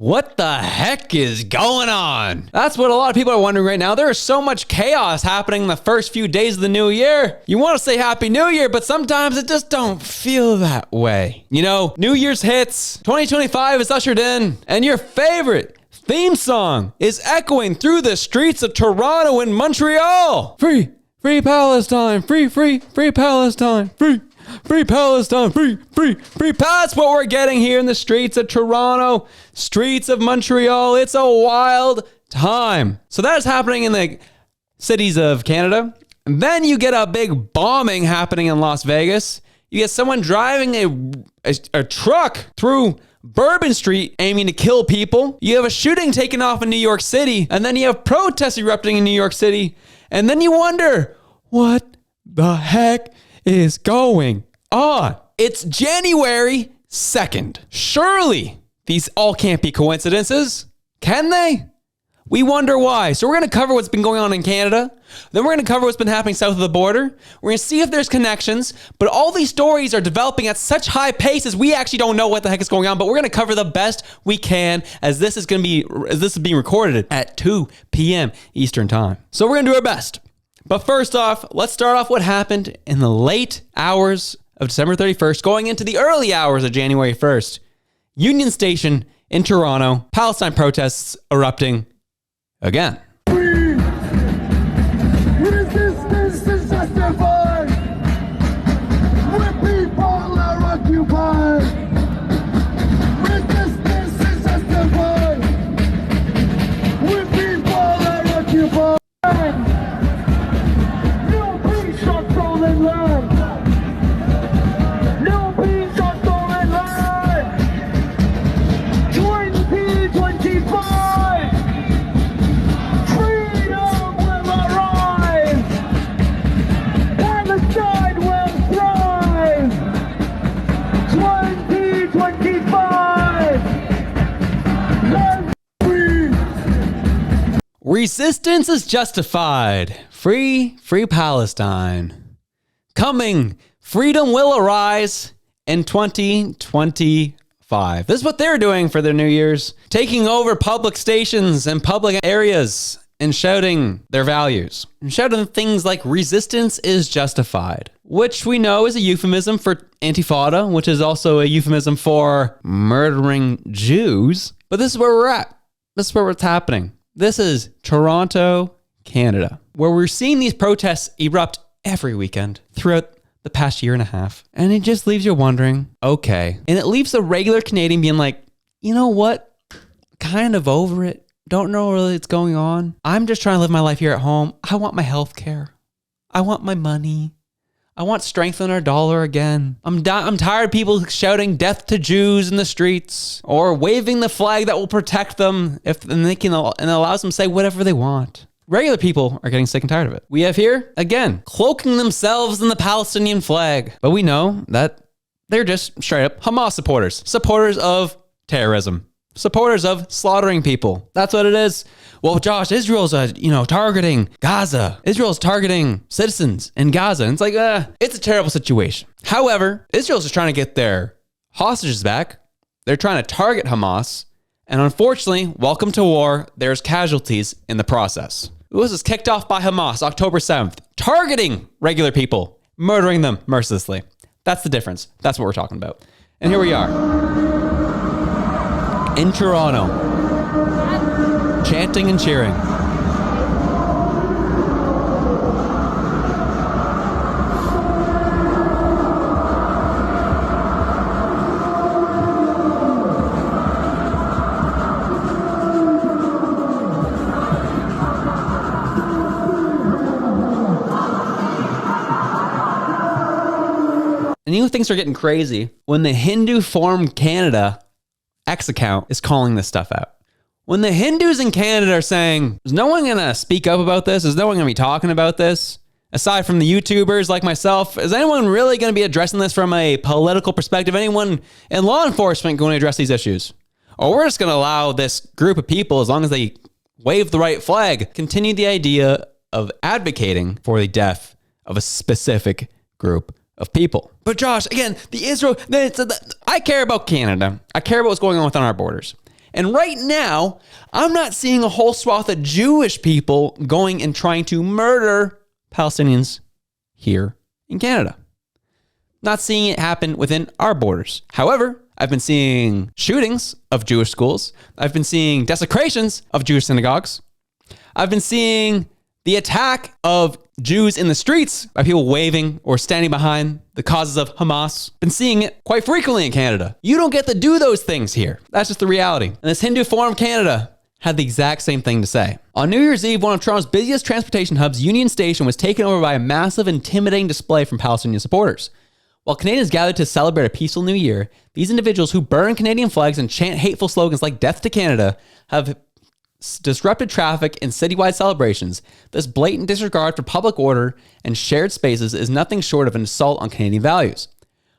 What the heck is going on? That's what a lot of people are wondering right now. There is so much chaos happening in the first few days of the new year. You want to say Happy New Year, but sometimes it just don't feel that way. You know, New Year's hits, 2025 is ushered in, and your favorite theme song is echoing through the streets of Toronto and Montreal. Free Palestine, free Palestine, free Palestine, free. That's what we're getting here in the streets of Toronto, streets of Montreal. It's a wild time. So that is happening in the cities of Canada. And then you get a big bombing happening in Las Vegas. You get someone driving a truck through Bourbon Street aiming to kill people. You have a shooting taken off in New York City. And then you have protests erupting in New York City. And then you wonder, what the heck is going on? It's January 2nd. Surely these all can't be coincidences. Can they? We wonder why. So we're going to cover what's been going on in Canada. Then we're going to cover what's been happening south of the border. We're going to see if there's connections. But all these stories are developing at such high paces, we actually don't know what the heck is going on. But we're going to cover the best we can as this is being recorded at 2 p.m. Eastern time. So we're going to do our best. But first off, let's start off what happened in the late hours of December 31st, going into the early hours of January 1st. Union Station in Toronto, Palestine protests erupting again. Resistance is justified when people are occupied. Resistance is justified when people are occupied. No peace on stolen land. No peace on stolen land. 2025. Freedom will arrive. Palestine will thrive. 2025. Let's free. Resistance is justified. Free Palestine. Coming, freedom will arise in 2025. This is what they're doing for their New Year's. Taking over public stations and public areas and shouting their values. And shouting things like resistance is justified, which we know is a euphemism for Antifada, which is also a euphemism for murdering Jews. But this is where we're at. This is where it's happening. This is Toronto, Canada, where we're seeing these protests erupt every weekend throughout the past year and a half. And it just leaves you wondering, okay. And it leaves the regular Canadian being like, you know what? Kind of over it. Don't know really what's going on. I'm just trying to live my life here at home. I want my health care. I want my money. I want strength in our dollar again. I'm tired of people shouting death to Jews in the streets or waving the flag that will protect them and allows them to say whatever they want. Regular people are getting sick and tired of it. We have here, again, cloaking themselves in the Palestinian flag. But we know that they're just straight up Hamas supporters. Supporters of terrorism. Supporters of slaughtering people. That's what it is. Well, Josh, Israel's targeting Gaza. Israel's targeting citizens in Gaza. And it's like, it's a terrible situation. However, Israel's just trying to get their hostages back. They're trying to target Hamas. And unfortunately, welcome to war. There's casualties in the process. This was kicked off by Hamas October 7th, targeting regular people, murdering them mercilessly. That's the difference. That's what we're talking about. And here we are in Toronto, chanting and cheering. And you know things are getting crazy when the Hindu Forum Canada X account is calling this stuff out. When the Hindus in Canada are saying, is no one going to speak up about this? Is no one going to be talking about this? Aside from the YouTubers like myself, is anyone really going to be addressing this from a political perspective? Anyone in law enforcement going to address these issues? Or we're just going to allow this group of people, as long as they wave the right flag, continue the idea of advocating for the death of a specific group of people. But Josh, again, I care about Canada. I care about what's going on within our borders. And right now, I'm not seeing a whole swath of Jewish people going and trying to murder Palestinians here in Canada. Not seeing it happen within our borders. However, I've been seeing shootings of Jewish schools. I've been seeing desecrations of Jewish synagogues. I've been seeing the attack of Jews in the streets by people waving or standing behind the causes of Hamas. Been seeing it quite frequently in Canada. You don't get to do those things here. That's just the reality. And this Hindu Forum Canada had the exact same thing to say. On New Year's Eve, one of Toronto's busiest transportation hubs, Union Station, was taken over by a massive, intimidating display from Palestinian supporters. While Canadians gathered to celebrate a peaceful new year, these individuals who burn Canadian flags and chant hateful slogans like "Death to Canada" have disrupted traffic in citywide celebrations. This blatant disregard for public order and shared spaces is nothing short of an assault on Canadian values.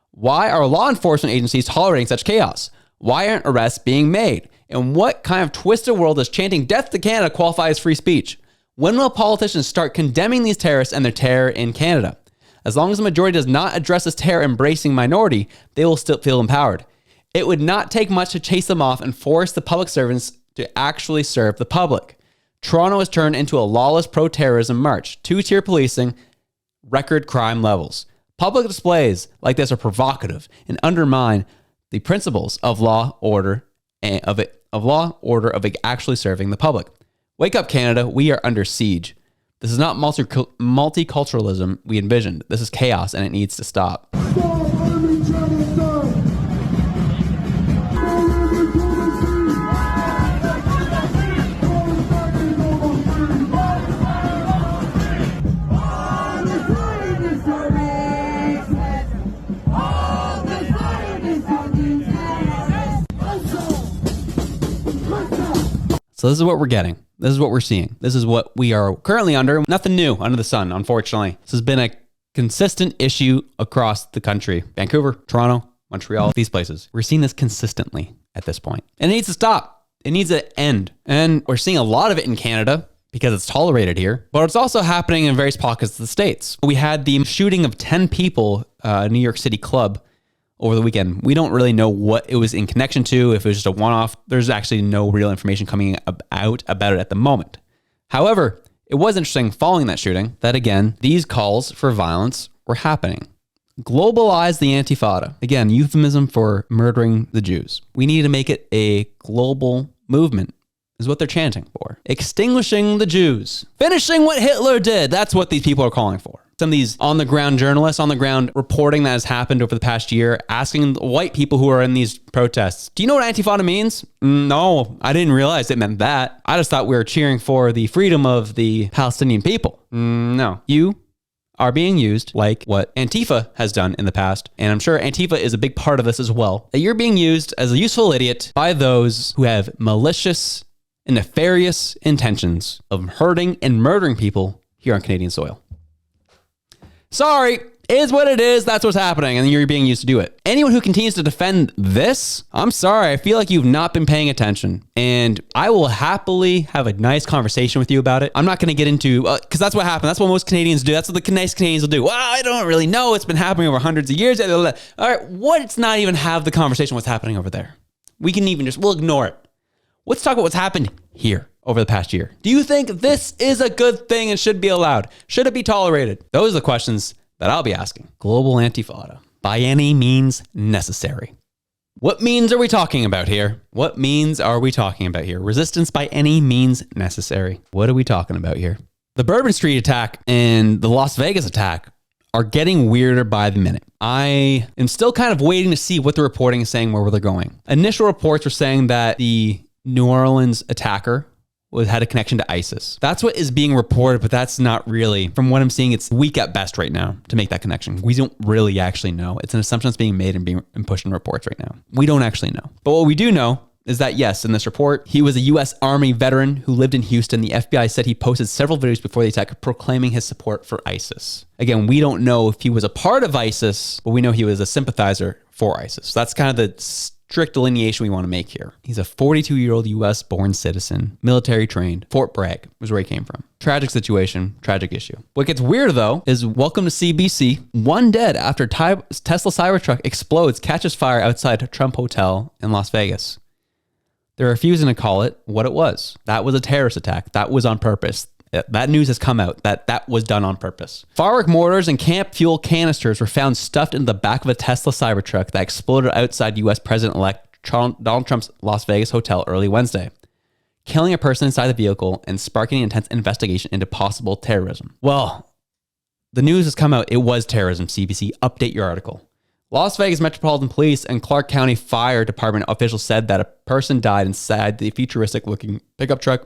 Why are law enforcement agencies tolerating such chaos? Why aren't arrests being made? And what kind of twisted world does chanting "Death to Canada" qualify as free speech? When will politicians start condemning these terrorists and their terror in Canada? As long as the majority does not address this terror-embracing minority, they will still feel empowered. It would not take much to chase them off and force the public servants to actually serve the public. Toronto has turned into a lawless pro-terrorism march, two-tier policing, record crime levels. Public displays like this are provocative and undermine the principles of law, order, and of actually serving the public. Wake up, Canada. We are under siege. This is not multiculturalism we envisioned. This is chaos, and it needs to stop. So this is what we're getting. This is what we're seeing. This is what we are currently under. Nothing new under the sun, unfortunately. This has been a consistent issue across the country. Vancouver, Toronto, Montreal, these places. We're seeing this consistently at this point. And it needs to stop. It needs to end. And we're seeing a lot of it in Canada because it's tolerated here. But it's also happening in various pockets of the States. We had the shooting of 10 people at a New York City club over the weekend. We don't really know what it was in connection to, if it was just a one-off. There's actually no real information coming out about it at the moment. However, it was interesting following that shooting that, again, these calls for violence were happening. Globalize the Antifada. Again, euphemism for murdering the Jews. We need to make it a global movement, is what they're chanting for. Extinguishing the Jews. Finishing what Hitler did. That's what these people are calling for. Some of these on-the-ground journalists, on-the-ground reporting that has happened over the past year, asking white people who are in these protests, do you know what Antifada means? No, I didn't realize it meant that. I just thought we were cheering for the freedom of the Palestinian people. No, you are being used like what Antifa has done in the past. And I'm sure Antifa is a big part of this as well. That you're being used as a useful idiot by those who have malicious and nefarious intentions of hurting and murdering people here on Canadian soil. Sorry, is what it is. That's what's happening, and you're being used to do it. Anyone who continues to defend this, I'm sorry. I feel like you've not been paying attention, and I will happily have a nice conversation with you about it. I'm not going to get into, because that's what happened. That's what most Canadians do. That's what the nice Canadians will do. Well, I don't really know. It's been happening over hundreds of years. All right, let's not even have the conversation what's happening over there. We can even we'll ignore it. Let's talk about what's happened here over the past year. Do you think this is a good thing and should be allowed? Should it be tolerated? Those are the questions that I'll be asking. Global Antifada, by any means necessary. What means are we talking about here? What means are we talking about here? Resistance by any means necessary. What are we talking about here? The Bourbon Street attack and the Las Vegas attack are getting weirder by the minute. I am still kind of waiting to see what the reporting is saying, where they're going. Initial reports were saying that the New Orleans attacker had a connection to ISIS. That's what is being reported, but that's not really, from what I'm seeing, it's weak at best right now to make that connection. We don't really actually know. It's an assumption that's being made and being pushed in reports right now. We don't actually know. But what we do know is that, yes, in this report, he was a U.S. Army veteran who lived in Houston. The FBI said he posted several videos before the attack proclaiming his support for ISIS. Again, we don't know if he was a part of ISIS, but we know he was a sympathizer for ISIS. So that's kind of the strict delineation we want to make here. He's a 42-year-old U.S. born citizen, military trained. Fort Bragg was where he came from. Tragic situation, tragic issue. What gets weird though is welcome to CBC. One dead after Tesla Cybertruck explodes, catches fire outside Trump Hotel in Las Vegas. They're refusing to call it what it was. That was a terrorist attack. That was on purpose. That news has come out that was done on purpose. Firework mortars and camp fuel canisters were found stuffed into the back of a Tesla Cybertruck that exploded outside U.S. President-elect Donald Trump's Las Vegas hotel early Wednesday, killing a person inside the vehicle and sparking an intense investigation into possible terrorism. Well, the news has come out. It was terrorism, CBC. Update your article. Las Vegas Metropolitan Police and Clark County Fire Department officials said that a person died inside the futuristic-looking pickup truck,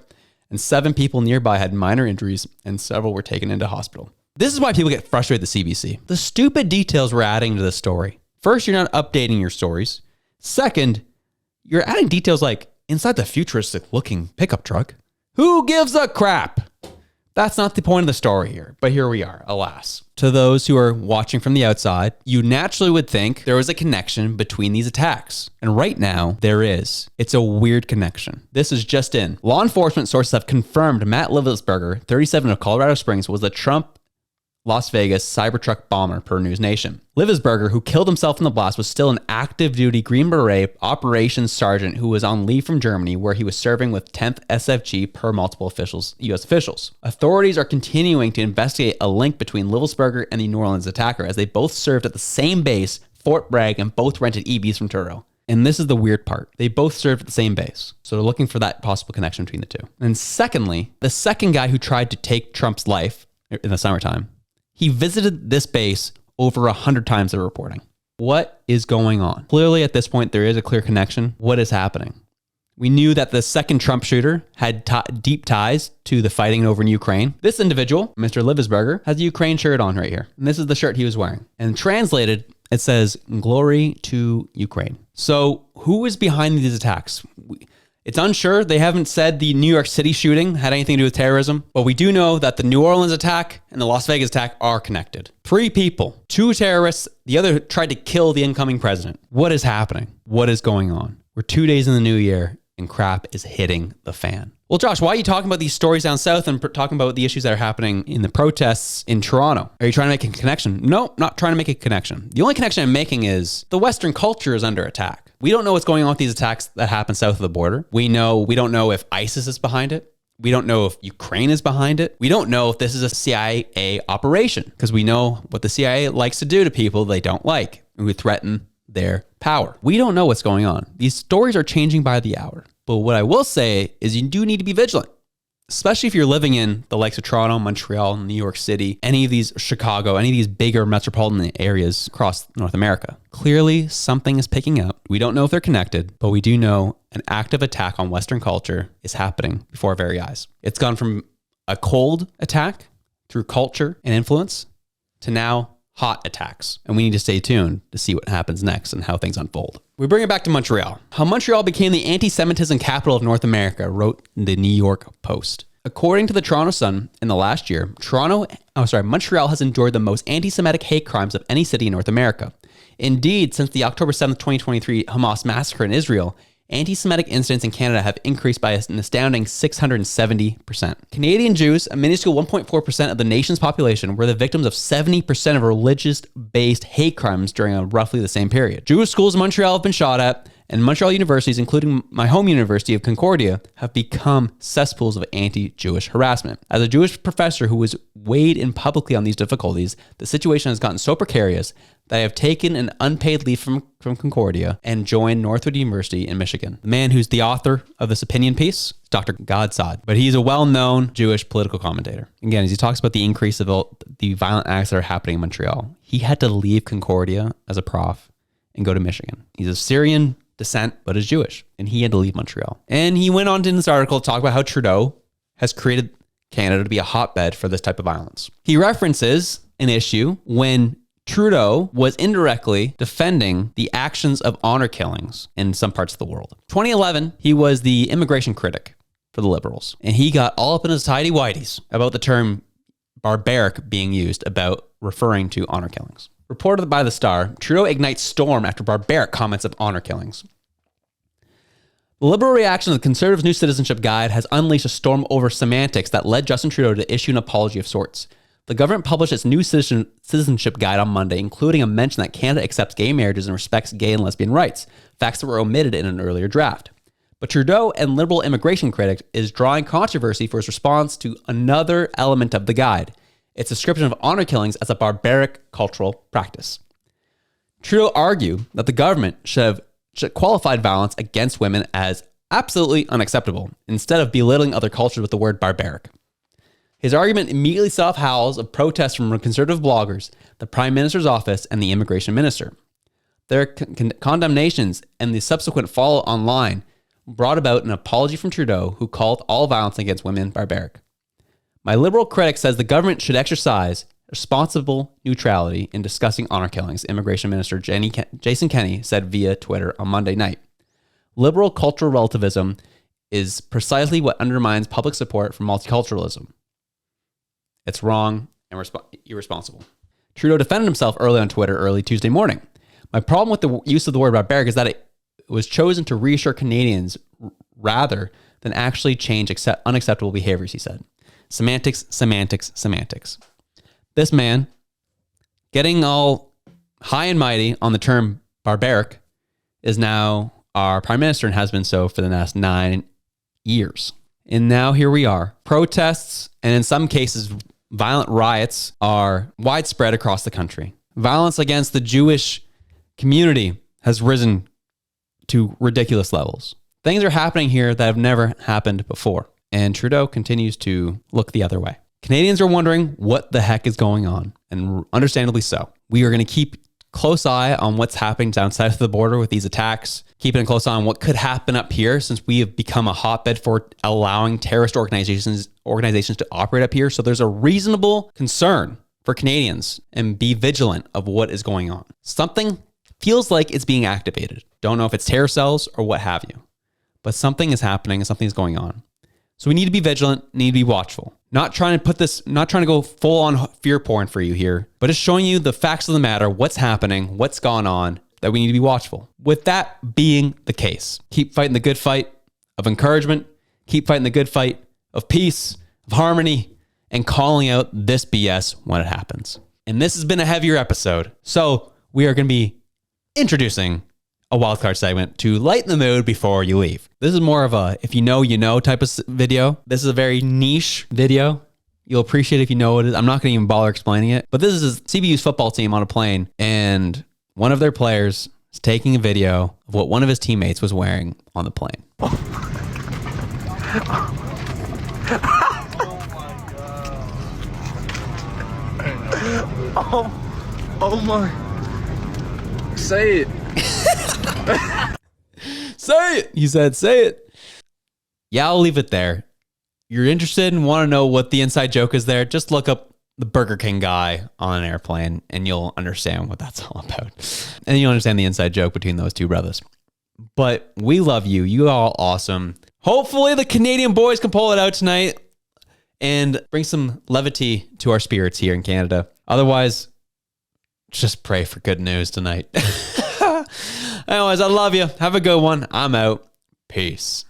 and 7 people nearby had minor injuries, and several were taken into hospital. This is why people get frustrated with the CBC. The stupid details we're adding to the story. First, you're not updating your stories. Second, you're adding details like inside the futuristic-looking pickup truck. Who gives a crap? That's not the point of the story here, but here we are, alas. To those who are watching from the outside, you naturally would think there was a connection between these attacks. And right now, there is. It's a weird connection. This is just in. Law enforcement sources have confirmed Matt Livelsberger, 37 of Colorado Springs, was the Trump Las Vegas Cybertruck bomber per News Nation. Livelsberger, who killed himself in the blast, was still an active duty Green Beret operations sergeant who was on leave from Germany, where he was serving with 10th SFG per multiple U.S. officials. Authorities are continuing to investigate a link between Livelsberger and the New Orleans attacker, as they both served at the same base, Fort Bragg, and both rented EBs from Trudeau. And this is the weird part. They both served at the same base. So they're looking for that possible connection between the two. And secondly, the second guy who tried to take Trump's life in the summertime, he visited this base over 100 times, they're reporting. What is going on? Clearly, at this point, there is a clear connection. What is happening? We knew that the second Trump shooter had deep ties to the fighting over in Ukraine. This individual, Mr. Livelsberger, has a Ukraine shirt on right here. And this is the shirt he was wearing. And translated, it says, "Glory to Ukraine." So who is behind these attacks? It's unsure. They haven't said the New York City shooting had anything to do with terrorism, but we do know that the New Orleans attack and the Las Vegas attack are connected. 3 people, 2 terrorists, the other tried to kill the incoming president. What is happening? What is going on? We're 2 days in the new year and crap is hitting the fan. Well, Josh, why are you talking about these stories down south and talking about the issues that are happening in the protests in Toronto? Are you trying to make a connection? No, not trying to make a connection. The only connection I'm making is the Western culture is under attack. We don't know what's going on with these attacks that happen south of the border. We don't know if ISIS is behind it. We don't know if Ukraine is behind it. We don't know if this is a CIA operation, because we know what the CIA likes to do to people they don't like, who threaten their power. We don't know what's going on. These stories are changing by the hour. But what I will say is you do need to be vigilant, especially if you're living in the likes of Toronto, Montreal, New York City, any of these, Chicago, any of these bigger metropolitan areas across North America. Clearly, something is picking up. We don't know if they're connected, but we do know an active attack on Western culture is happening before our very eyes. It's gone from a cold attack through culture and influence to now hot attacks. And we need to stay tuned to see what happens next and how things unfold. We bring it back to Montreal. How Montreal became the anti-Semitism capital of North America, wrote the New York Post. According to the Toronto Sun, in the last year, Montreal has endured the most anti-Semitic hate crimes of any city in North America. Indeed, since the October 7th, 2023 Hamas massacre in Israel, anti-Semitic incidents in Canada have increased by an astounding 670%. Canadian Jews, a minuscule 1.4% of the nation's population, were the victims of 70% of religious-based hate crimes during roughly the same period. Jewish schools in Montreal have been shot at, and Montreal universities, including my home university of Concordia, have become cesspools of anti-Jewish harassment. As a Jewish professor who was weighed in publicly on these difficulties, the situation has gotten so precarious that I have taken an unpaid leave from Concordia and joined Northwood University in Michigan. The man who's the author of this opinion piece is Dr. Godsod, but he's a well-known Jewish political commentator. Again, as he talks about the increase of the violent acts that are happening in Montreal, he had to leave Concordia as a prof and go to Michigan. He's of Syrian descent, but is Jewish, and he had to leave Montreal. And he went on in this article to talk about how Trudeau has created Canada to be a hotbed for this type of violence. He references an issue when Trudeau was indirectly defending the actions of honor killings in some parts of the world. 2011, he was the immigration critic for the Liberals, and he got all up in his tighty-whities about the term barbaric being used about referring to honor killings. Reported by The Star, Trudeau ignites storm after barbaric comments of honor killings. The Liberal reaction to the Conservatives' new citizenship guide has unleashed a storm over semantics that led Justin Trudeau to issue an apology of sorts. The government published its new citizenship guide on Monday, including a mention that Canada accepts gay marriages and respects gay and lesbian rights, facts that were omitted in an earlier draft. But Trudeau and liberal immigration critic is drawing controversy for his response to another element of the guide, its description of honor killings as a barbaric cultural practice. Trudeau argued that the government should qualified violence against women as absolutely unacceptable, instead of belittling other cultures with the word barbaric. His argument immediately saw howls of protests from conservative bloggers, the Prime Minister's office, and the immigration minister. Their condemnations and the subsequent follow online brought about an apology from Trudeau, who called all violence against women barbaric. My liberal critic says the government should exercise responsible neutrality in discussing honor killings, Immigration Minister Jason Kenney said via Twitter on Monday night. Liberal cultural relativism is precisely what undermines public support for multiculturalism. It's wrong and irresponsible. Trudeau defended himself early on Twitter early Tuesday morning. My problem with the use of the word barbaric is that it was chosen to reassure Canadians rather than actually change unacceptable behaviors, he said. Semantics, semantics, semantics. This man, getting all high and mighty on the term barbaric, is now our prime minister and has been so for the last 9 years. And now here we are. Protests, and in some cases, violent riots are widespread across the country. Violence against the Jewish community has risen to ridiculous levels. Things are happening here that have never happened before. And Trudeau continues to look the other way. Canadians are wondering what the heck is going on, and understandably so. We are going to keep close eye on what's happening down south of the border with these attacks, keeping a close eye on what could happen up here, since we have become a hotbed for allowing terrorist organizations to operate up here. So there's a reasonable concern for Canadians, and be vigilant of what is going on. Something feels like it's being activated. Don't know if it's terror cells or what have you, but something is happening and something is going on. So we need to be vigilant, need to be watchful. Not trying to go full on fear porn for you here, but just showing you the facts of the matter, what's happening, what's gone on, that we need to be watchful. With that being the case, keep fighting the good fight of encouragement, keep fighting the good fight of peace, of harmony, and calling out this BS when it happens. And this has been a heavier episode, so we are going to be introducing a wildcard segment to lighten the mood before you leave. This is more of a if you know, you know type of video. This is a very niche video. You'll appreciate it if you know what it is. I'm not going to even bother explaining it. But this is CBU's football team on a plane, and one of their players is taking a video of what one of his teammates was wearing on the plane. Oh my. Say it. Say it. He said, say it. Yeah, I'll leave it there. You're interested and want to know what the inside joke is there? Just look up the Burger King guy on an airplane and you'll understand what that's all about. And you'll understand the inside joke between those two brothers. But we love you. You are all awesome. Hopefully the Canadian boys can pull it out tonight and bring some levity to our spirits here in Canada. Otherwise, just pray for good news tonight. Anyways, I love you. Have a good one. I'm out. Peace.